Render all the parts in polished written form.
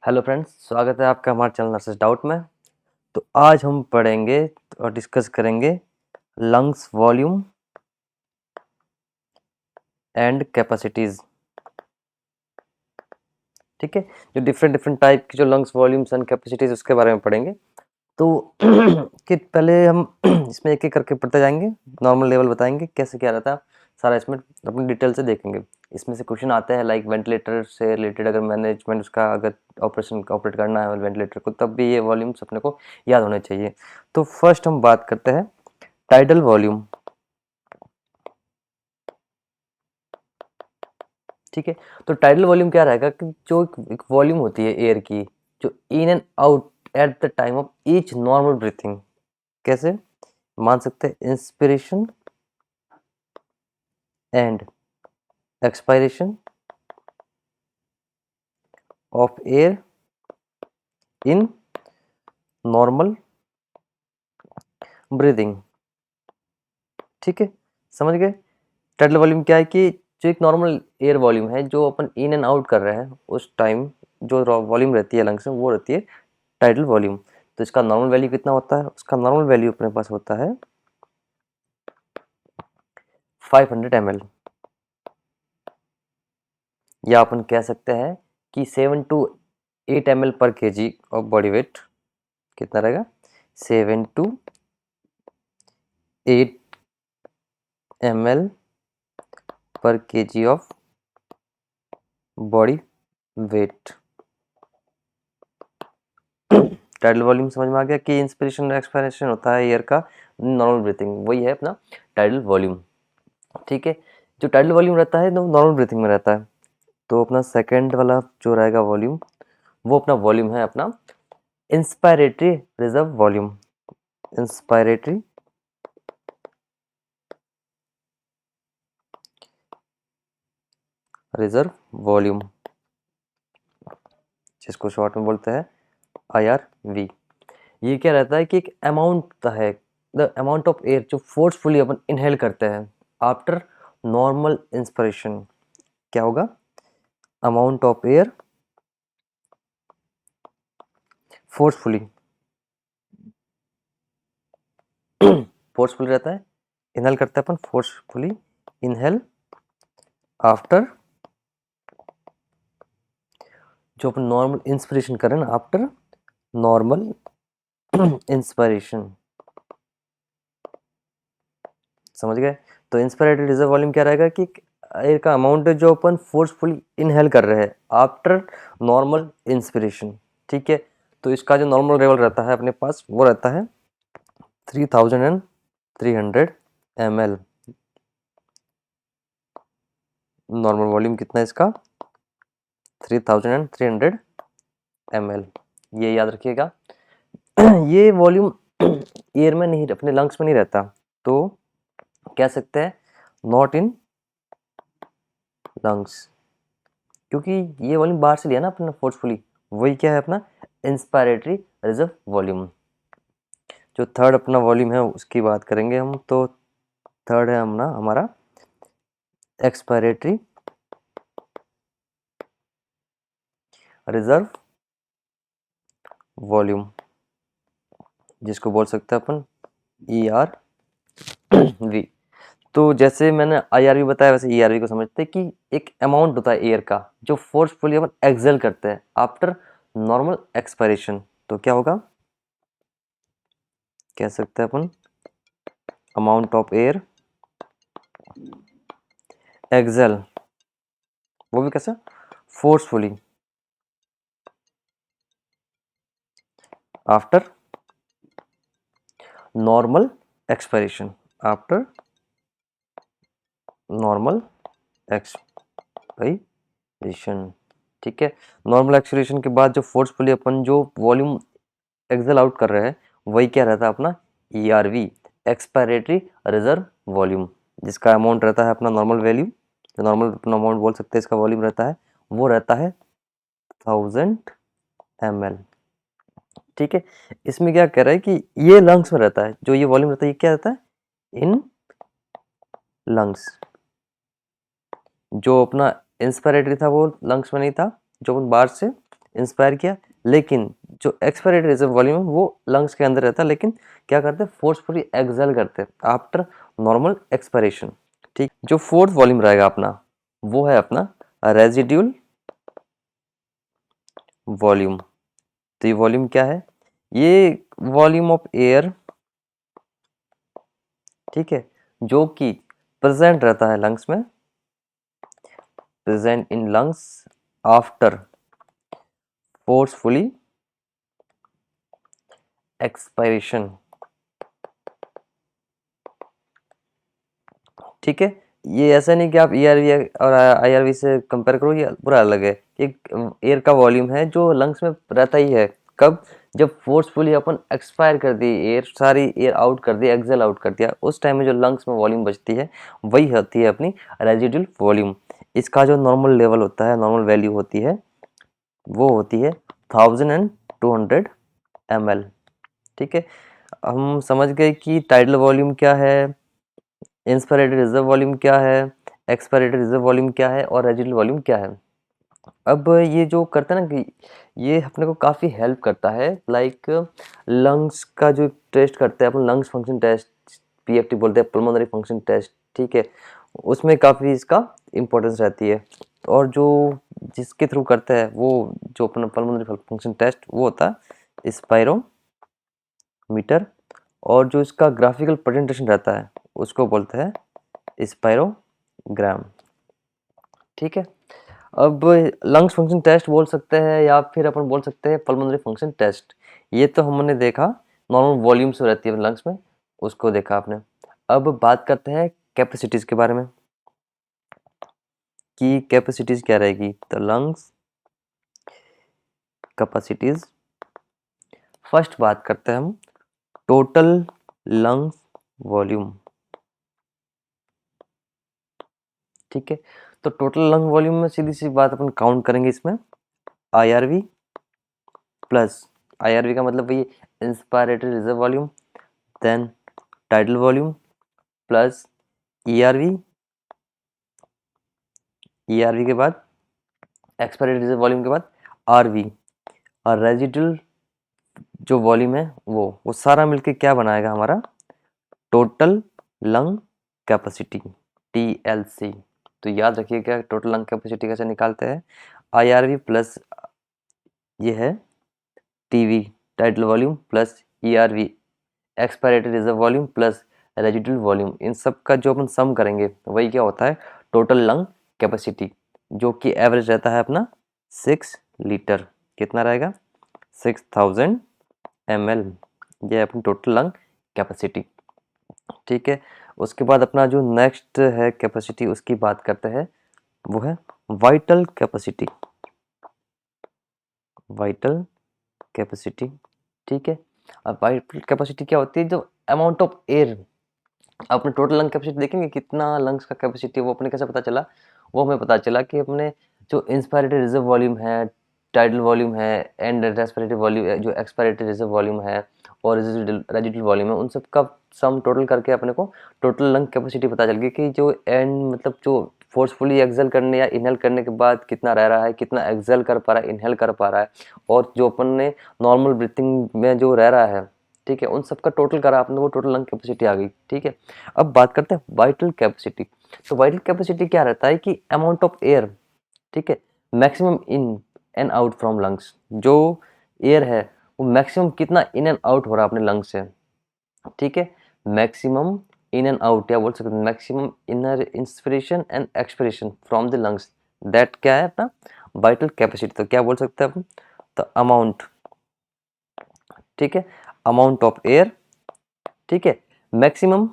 Hello friends, स्वागत है आपका हमारे चैनल नर्सेस डाउट में। तो आज हम पढ़ेंगे और डिस्कस करेंगे लंग्स वॉल्यूम एंड कैपेसिटीज़। ठीक है, जो डिफरेंट डिफरेंट टाइप की जो लंग्स वॉल्यूम्स एंड कैपेसिटीज़ उसके बारे में पढ़ेंगे। तो कि पहले हम इसमें एक एक करके पढ़ते जाएंगे, नॉर्मल लेवल बताएंगे कैसे क्या रहता है, सारा इसमें अपनी डिटेल से देखेंगे। इसमें से क्वेश्चन आते हैं लाइक वेंटिलेटर से रिलेटेड, अगर मैनेजमेंट उसका अगर ऑपरेशन ऑपरेट करना है वेंटिलेटर को, तब भी ये वॉल्यूम्स अपने को याद होने चाहिए। तो फर्स्ट हम बात करते हैं टाइडल वॉल्यूम। ठीक है, तो टाइडल वॉल्यूम क्या रहेगा कि जो एक वॉल्यूम होती है एयर की, जो in and out at the time of each normal breathing. कैसे मान सकते हैं? Inspiration and expiration of air in normal breathing. ठीक है, समझ गए? टाइडल वॉल्यूम क्या है कि जो एक नॉर्मल एयर वॉल्यूम है जो अपन इन एंड आउट कर रहे हैं उस टाइम जो वॉल्यूम रहती है लंग्स में, वो रहती है टाइडल वॉल्यूम। तो इसका नॉर्मल वैल्यू कितना होता है? उसका नॉर्मल वैल्यू अपने पास होता है 500 ml, या अपन कह सकते हैं कि 7 to 8 ml पर kg ऑफ बॉडी वेट। कितना रहेगा? 7 to 8 ml पर kg of body weight. Tidal volume समझ में आ गया कि इंस्पिरेशन और एक्सपायरेशन होता है एयर का नॉर्मल ब्रीथिंग, वही है अपना टाइडल वॉल्यूम। ठीक है, जो टाइडल वॉल्यूम रहता है वो नॉर्मल ब्रीथिंग में रहता है। तो अपना सेकंड वाला जो रहेगा वॉल्यूम, वो अपना वॉल्यूम है अपना inspiratory reserve volume. Inspiratory reserve volume, जिसको शॉर्ट में बोलते हैं IRV। ये क्या रहता है कि एक अमाउंट है, द अमाउंट ऑफ एयर जो फोर्सफुली अपन इनहेल करते हैं आफ्टर नॉर्मल इंस्पिरेशन। क्या होगा? Amount of air forcefully forcefully रहता है, इनहेल करते हैं अपन फोर्सफुली, इनहेल आफ्टर जो अपन नॉर्मल इंस्पिरेशन करें ना, आफ्टर नॉर्मल इंस्पिरेशन। समझ गए? तो इंस्पिरेटरी रिजर्व वॉल्यूम क्या रहेगा कि एयर का अमाउंट है जो अपन फोर्सफुली इनहेल कर रहे हैं आफ्टर नॉर्मल इंस्पिरेशन। ठीक है, तो इसका जो नॉर्मल लेवल रहता है अपने पास वो रहता है 3300 ml। नॉर्मल वॉल्यूम कितना है इसका? 3300 ml। ये याद रखिएगा। ये वॉल्यूम एयर में नहीं, अपने लंग्स में नहीं रहता, तो कह सकते हैं नॉट इन लंग्स, क्योंकि ये वॉल्यूम बाहर से लिया ना अपना फोर्सफुली। वही क्या है अपना इंस्पायरेटरी रिजर्व वॉल्यूम। जो थर्ड अपना वॉल्यूम है उसकी बात करेंगे हम, तो थर्ड है अपना हमारा एक्सपायरेटरी रिजर्व वॉल्यूम, जिसको बोल सकते हैं अपन ERV। तो जैसे मैंने IRV बताया वैसे ERV को समझते हैं कि एक अमाउंट होता है एयर का जो फोर्सफुली अपन एक्सेल करते हैं आफ्टर नॉर्मल एक्सपायरेशन। तो क्या होगा? कह सकते हैं अपन अमाउंट ऑफ एयर एक्सेल, वो भी कैसे? Forcefully after normal expiration, after normal expiration. ठीक है, नॉर्मल एक्सपायरेशन के बाद जो फोर्सफुली अपन जो वॉल्यूम एक्सेल आउट कर रहे हैं वही क्या रहता है अपना ERV, एक्सपायरेटरी रिजर्व वॉल्यूम, जिसका अमाउंट रहता है अपना नॉर्मल वैल्यू, जो नॉर्मल अपना अमाउंट बोल सकते हैं इसका वॉल्यूम रहता है, वो रहता है 1000 ml। ठीक है, इसमें क्या कह रहा है कि ये लंग्स में रहता है, जो ये वॉल्यूम रहता है ये क्या रहता है? In lungs. जो अपना इंस्पिरेटरी था वो लंग्स में नहीं था, जो अपन बाहर से इंस्पायर किया, लेकिन जो एक्सपायरेटरी रिजर्व वॉल्यूम है वो लंग्स के अंदर रहता है, लेकिन क्या करते हैं, फोर्सफुली एक्सहेल करते हैं आफ्टर नॉर्मल एक्सपायरेशन। ठीक, जो फोर्थ वॉल्यूम रहेगा अपना वो है अपना रेजिड्यूल वॉल्यूम। तो ये वॉल्यूम क्या है, ये वॉल्यूम ऑफ एयर, ठीक है, जो कि प्रेजेंट रहता है लंग्स में, present in lungs after forcefully expiration. ठीक है, ये ऐसा नहीं कि आप ईआरवी और आईआरवी से कंपेयर करो, ये पूरा अलग है। एक एयर का वॉल्यूम है जो लंग्स में रहता ही है, कब, जब फोर्सफुली अपन एक्सपायर कर दी एयर, सारी एयर आउट कर दी, एक्सेल आउट कर दिया, उस टाइम में जो लंग्स में वॉल्यूम बचती है वही होती है अपनी रेजिडुअल वॉल्यूम। इसका जो नॉर्मल लेवल होता है, नॉर्मल वैल्यू होती है, वो होती है 1200 ml। ठीक है, हम समझ गए कि टाइडल वॉल्यूम क्या है, इंस्पायरेटरी रिजर्व वॉल्यूम क्या है, एक्सपायरेटरी रिजर्व वॉल्यूम क्या है और रेजिडुअल वॉल्यूम क्या है। अब ये जो करता है ना कि ये अपने को काफ़ी हेल्प करता है, लाइक लंग्स का जो टेस्ट करते हैं अपन, लंग्स फंक्शन टेस्ट, पीएफटी बोलते हैं, पल्मोनरी फंक्शन टेस्ट। ठीक है, उसमें काफ़ी इसका इम्पोर्टेंस रहती है। और जो जिसके थ्रू करते हैं वो जो अपना पल्मोनरी फंक्शन टेस्ट वो होता है स्पायरोमीटर, और जो इसका ग्राफिकल प्रेजेंटेशन रहता है उसको बोलते हैं स्पायरोग्राम। ठीक है, अब लंग्स फंक्शन टेस्ट बोल सकते हैं या फिर अपन बोल सकते हैं पल्मोनरी फंक्शन टेस्ट। ये तो हमने देखा नॉर्मल वॉल्यूम्स रहती है लंग्स में, उसको देखा आपने। अब बात करते हैं कैपेसिटीज के बारे में कि कैपेसिटीज क्या रहेगी। तो लंग्स कैपेसिटीज, फर्स्ट बात करते हैं हम टोटल लंग्स वॉल्यूम। ठीक है, तो टोटल लंग वॉल्यूम में सीधी सी बात अपन काउंट करेंगे इसमें आईआरवी प्लस, आईआरवी का मतलब वही inspiratory reserve volume, then tidal volume plus ERV, ERV के बाद एक्सपायरेटरी रिजर्व वॉल्यूम के बाद आरवी, और रेजिडुअल जो वॉल्यूम है वो सारा मिलके क्या बनाएगा हमारा टोटल लंग कैपेसिटी, टीएलसी। तो याद रखिएगा टोटल लंग कैपेसिटी कैसे निकालते हैं, आईआरवी प्लस ये है TV tidal volume plus ERV expiratory reserve volume plus residual volume, इन सब का जो अपन सम करेंगे वही क्या होता है टोटल लंग कैपेसिटी, जो कि एवरेज रहता है अपना 6 लीटर। कितना रहेगा 6000 ml, ये है अपनी टोटल लंग कैपेसिटी। ठीक है, उसके बाद अपना जो नेक्स्ट है कैपेसिटी उसकी बात करते हैं, वो है वाइटल कैपेसिटी, वाइटल कैपेसिटी। ठीक है, अब वाइटल कैपेसिटी क्या होती है, जो अमाउंट ऑफ एयर, अपने टोटल लंग कैपेसिटी देखेंगे कितना लंग्स का कैपेसिटी है, वो अपने कैसे पता चला, वो हमें पता चला कि अपने जो इंस्पायरेटरी रिजर्व वॉल्यूम है, टाइडल वॉल्यूम है एंड रेस्पिरेटरी वॉल्यूम, जो एक्सपायरेटरी रिजर्व वॉल्यूम है और रेजिडुअल वॉल्यूम है, उन सब का सम टोटल करके अपने को टोटल लंग कैपेसिटी पता चल गई कि जो एंड मतलब जो फोर्सफुली एक्सेल करने या इनहेल करने के बाद कितना रह रहा है, कितना एक्सेल कर पा रहा है, इनहेल कर पा रहा है, और जो अपन ने नॉर्मल ब्रीथिंग में जो रह रहा है, ठीक है, उन सब का टोटल करा आपने, वो टोटल लंग कैपेसिटी आ गई। ठीक है, अब बात करते हैं वाइटल कैपेसिटी। तो वाइटल कैपेसिटी क्या रहता है कि अमाउंट ऑफ एयर, ठीक है, maximum in and out from lungs, जो एयर है वो मैक्सिमम कितना इन एंड आउट हो रहा है अपने लंग्स से। ठीक है, मैक्सिमम इन एंड आउट, या बोल सकते हैं maximum inner inspiration and expiration from the lungs, that क्या है अपना वाइटल कैपेसिटी। तो क्या बोल सकते हैं अपन, तो अमाउंट, ठीक है, अमाउंट ऑफ एयर, ठीक है, मैक्सिमम,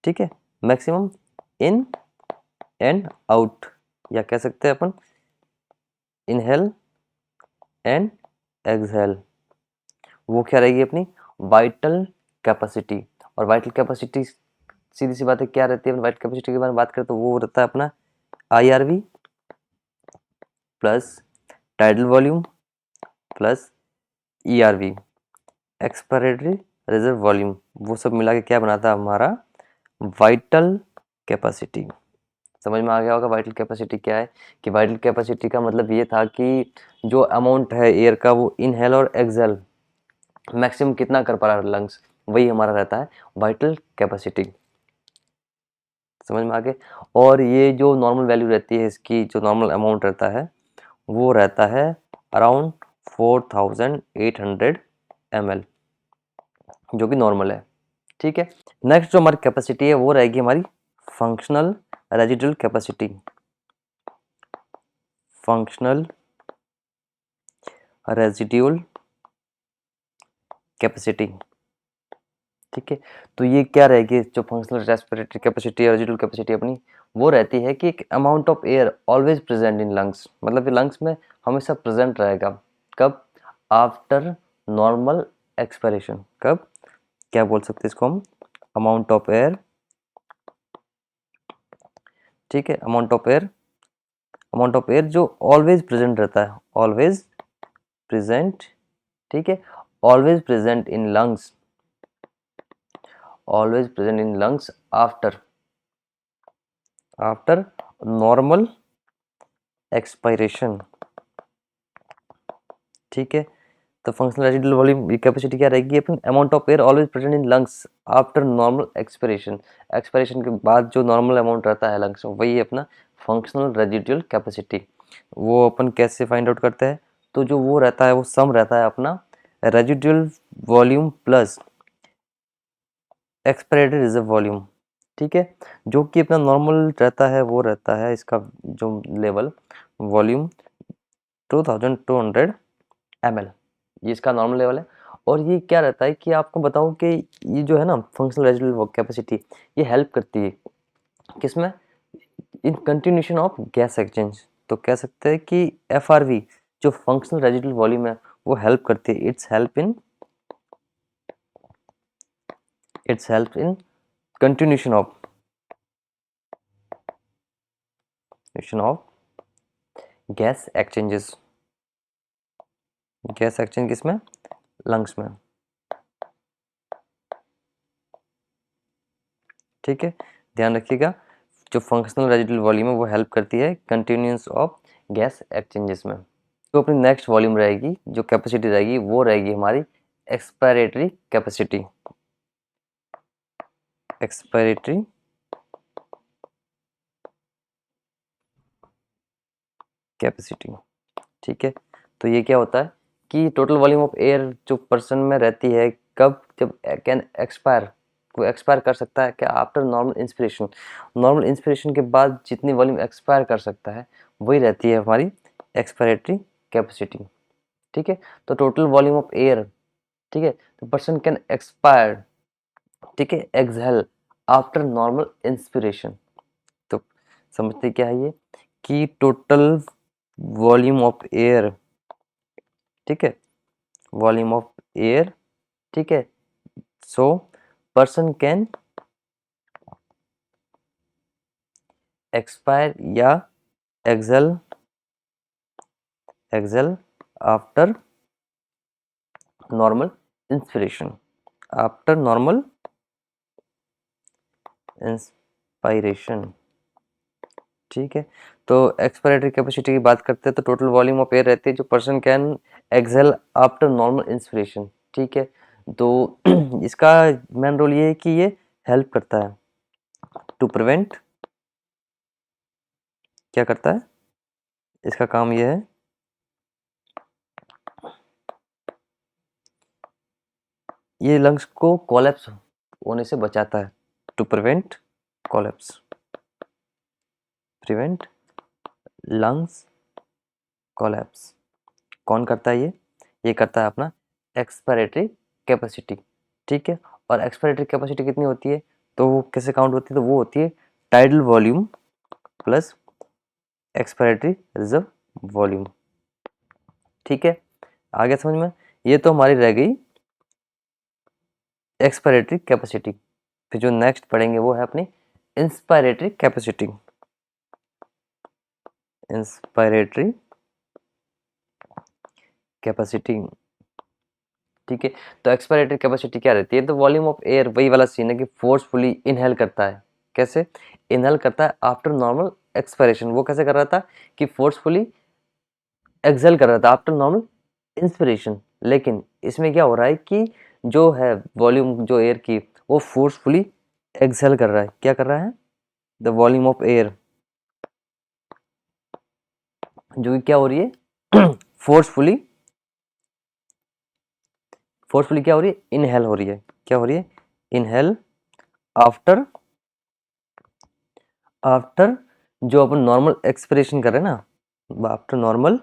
ठीक है, मैक्सिमम इन एंड आउट, या कह सकते हैं अपन इनहेल एंड एक्सहेल, वो क्या रहेगी अपनी वाइटल कैपेसिटी। और वाइटल कैपेसिटी सीधी सी बात है क्या रहती है, वाइटल कैपेसिटी के बारे में बात करें तो वो रहता है अपना IRV plus tidal volume plus ERV expiratory reserve volume, वो सब मिला के क्या बनाता है हमारा वाइटल कैपेसिटी। समझ में आ गया होगा वाइटल कैपेसिटी क्या है। कि वाइटल कैपेसिटी का मतलब ये था कि जो अमाउंट है एयर का वो इनहेल और एक्सहेल मैक्सिमम कितना कर पा रहा है लंग्स, वही हमारा रहता है वाइटल कैपेसिटी। समझ में आ गया। और ये जो नॉर्मल वैल्यू रहती है इसकी, जो नॉर्मल अमाउंट रहता है वो रहता है अराउंड 4800 ml, जो कि नॉर्मल है। ठीक है। नेक्स्ट जो हमारी कैपेसिटी है वो रहेगी हमारी functional residual capacity. Functional residual capacity. ठीक है। तो ये क्या रहेगी, जो फंक्शनल रेस्पिरेटरी कैपेसिटी और रेजिडुअल कैपेसिटी अपनी, वो रहती है कि एक amount of air always present in lungs, मतलब लंग्स में हमेशा प्रेजेंट रहेगा। कब? After normal expiration. कब? क्या बोल सकते हैं इसको हम? Amount of air. ठीक है। Amount of air, amount of air जो ऑलवेज प्रेजेंट रहता है, ऑलवेज प्रेजेंट। ठीक है। Always present in lungs, always present in lungs after after normal expiration. ठीक है। तो फंक्शनल रेजिडुअल वॉल्यूम कैपेसिटी क्या रहेगी अपन? Amount of air always present in lungs after normal expiration. Expiration के बाद जो नॉर्मल अमाउंट रहता है लंग्स में, वही अपना फंक्शनल रेजिडुअल कैपेसिटी। वो अपन कैसे फाइंड आउट करते हैं? तो जो वो रहता है वो सम रहता है अपना residual volume plus expiratory reserve volume. ठीक है। जो कि अपना नॉर्मल रहता है वो रहता है इसका जो लेवल वॉल्यूम 2200 ml, ये इसका नॉर्मल लेवल है। और ये क्या रहता है कि आपको बताऊं कि ये जो है ना फंक्शनल रेजिडुअल कैपेसिटी, ये हेल्प करती है किसमें? इन कंटिन्यूशन ऑफ गैस एक्सचेंज। तो कह सकते हैं कि FRV जो फंक्शनल रेजिडुअल वॉल्यूम है वो हेल्प करती है। It's help in continuation of gas exchanges. Gas exchange किसमें? लंग्स में। ठीक है। ध्यान रखिएगा, जो फंक्शनल रेजिडुअल वॉल्यूम है वो हेल्प करती है कंटिन्यूस ऑफ गैस एक्सचेंजेस में। तो अपनी नेक्स्ट वॉल्यूम रहेगी, जो कैपेसिटी रहेगी वो रहेगी हमारी एक्सपायरेटरी कैपेसिटी। Expiratory capacity. ठीक है। तो ये क्या होता है कि टोटल वॉल्यूम ऑफ एयर जो पर्सन में रहती है, कब? जब कैन एक्सपायर, वो एक्सपायर कर सकता है क्या? After normal inspiration. Normal inspiration के बाद जितनी वॉल्यूम एक्सपायर कर सकता है वही रहती है हमारी एक्सपायरेटरी कैपेसिटी। ठीक है। तो टोटल वॉल्यूम ऑफ एयर, ठीक है, तो पर्सन कैन एक्सपायर, ठीक है, एक्सहेल आफ्टर नॉर्मल इंस्पिरेशन। तो समझते क्या है ये कि टोटल वॉल्यूम ऑफ एयर, ठीक है, वॉल्यूम ऑफ एयर, ठीक है, सो पर्सन कैन एक्सपायर या exhale after normal inspiration, after normal inspiration. ठीक है। तो एक्सपायरेटरी कैपेसिटी की बात करते हैं तो टोटल वॉल्यूम ऑफ एयर रहती है जो person can exhale after normal inspiration. ठीक है। तो इसका मेन रोल ये है कि ये हेल्प करता है टू प्रिवेंट, क्या करता है? इसका काम ये है ये लंग्स को कोलैप्स होने से बचाता है। To prevent collapse, prevent lungs collapse. कौन करता है ये करता है अपना एक्सपायरेटरी कैपेसिटी। ठीक है। और एक्सपायरेटरी कैपेसिटी कितनी होती है? तो वो कैसे काउंट होती है? तो वो होती है tidal volume plus expiratory reserve volume. ठीक है। आगे समझ में? ये तो हमारी रह गई एक्सपायरेटरी कैपेसिटी। फिर जो नेक्स्ट पढ़ेंगे वो है अपनी इंस्पायरेटरी कैपेसिटी। Inspiratory capacity. ठीक है। तो एक्सपायरेटरी कैपेसिटी क्या रहती है? तो वॉल्यूम ऑफ एयर, वही वाला सीन है कि फोर्सफुली इनहेल करता है, कैसे? इनहेल करता है आफ्टर नॉर्मल एक्सपायरेशन। वो कैसे कर रहा था कि फोर्सफुली एक्सहेल कर रहा था आफ्टर नॉर्मल इंस्पिरेशन। लेकिन इसमें क्या हो रहा है कि जो है वॉल्यूम जो एयर की वो फोर्सफुली एक्सहेल कर रहा है। क्या कर रहा है? द वॉल्यूम ऑफ एयर जो कि क्या हो रही है फोर्सफुली क्या हो रही है? इनहेल हो रही है। क्या हो रही है? इनहेल आफ्टर जो अपन नॉर्मल एक्सपिरेशन कर रहे हैं ना, आफ्टर नॉर्मल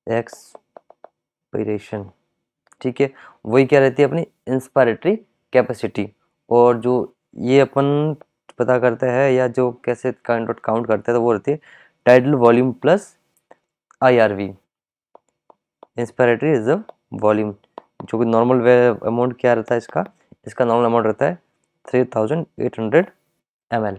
एक्सपिरेशन, ठीक है, वही क्या रहती है अपनी इंस्पायरेटरी कैपेसिटी। और जो ये अपन पता करते हैं या जो कैसे काउंट करते हैं, तो वो रहती है tidal volume plus IRV, inspiratory reserve volume. जो कि नॉर्मल अमाउंट क्या रहता है इसका नॉर्मल अमाउंट रहता है 3800 ml।